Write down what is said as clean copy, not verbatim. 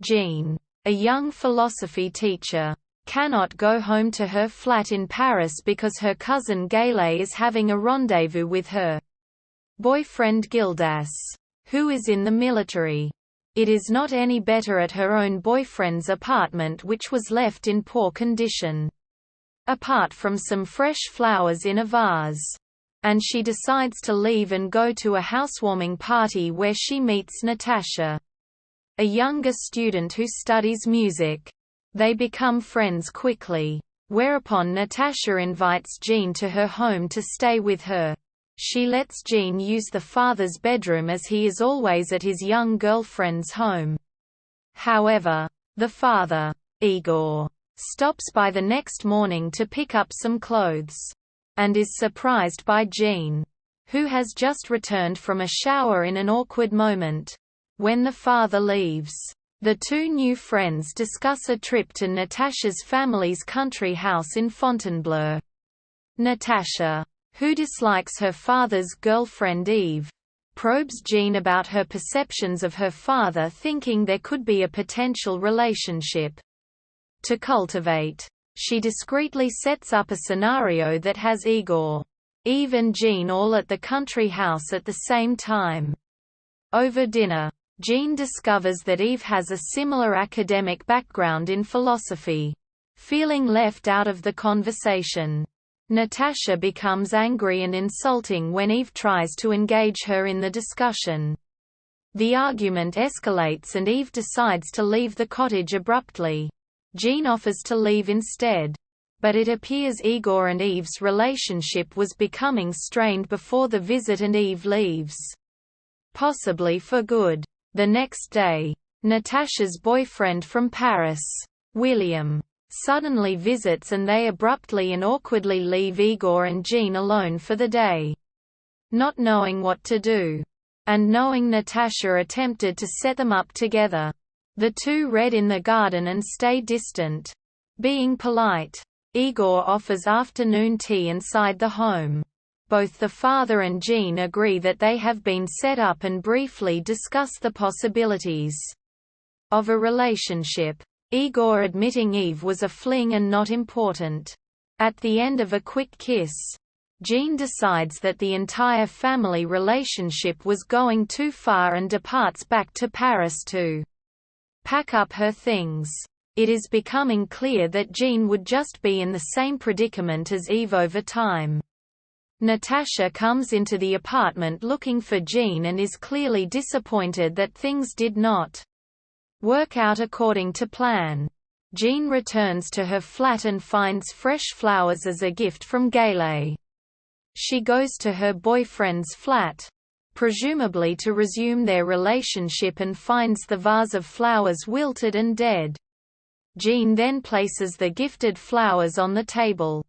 Jean, a young philosophy teacher, cannot go home to her flat in Paris because her cousin Gayle is having a rendezvous with her boyfriend Gildas, who is in the military. It is not any better at her own boyfriend's apartment, which was left in poor condition, apart from some fresh flowers in a vase. And she decides to leave and go to a housewarming party where she meets Natasha, a younger student who studies music. They become friends quickly, whereupon Natasha invites Jean to her home to stay with her. She lets Jean use the father's bedroom as he is always at his young girlfriend's home. However, the father, Igor, stops by the next morning to pick up some clothes, and is surprised by Jean, who has just returned from a shower in an awkward moment. When the father leaves, the two new friends discuss a trip to Natasha's family's country house in Fontainebleau. Natasha, who dislikes her father's girlfriend Eve, probes Jean about her perceptions of her father, thinking there could be a potential relationship to cultivate. She discreetly sets up a scenario that has Igor, Eve and Jean all at the country house at the same time. Over dinner, Jean discovers that Eve has a similar academic background in philosophy. Feeling left out of the conversation, Natasha becomes angry and insulting when Eve tries to engage her in the discussion. The argument escalates and Eve decides to leave the cottage abruptly. Jean offers to leave instead, but it appears Igor and Eve's relationship was becoming strained before the visit and Eve leaves, possibly for good. The next day, Natasha's boyfriend from Paris, William, suddenly visits and they abruptly and awkwardly leave Igor and Jean alone for the day. Not knowing what to do, and knowing Natasha attempted to set them up together, the two read in the garden and stay distant. Being polite, Igor offers afternoon tea inside the home. Both the father and Jean agree that they have been set up and briefly discuss the possibilities of a relationship, Igor admitting Eve was a fling and not important. At the end of a quick kiss, Jean decides that the entire family relationship was going too far and departs back to Paris to pack up her things. It is becoming clear that Jean would just be in the same predicament as Eve over time. Natasha comes into the apartment looking for Jean and is clearly disappointed that things did not work out according to plan. Jean returns to her flat and finds fresh flowers as a gift from Gayle. She goes to her boyfriend's flat, presumably to resume their relationship, and finds the vase of flowers wilted and dead. Jean then places the gifted flowers on the table.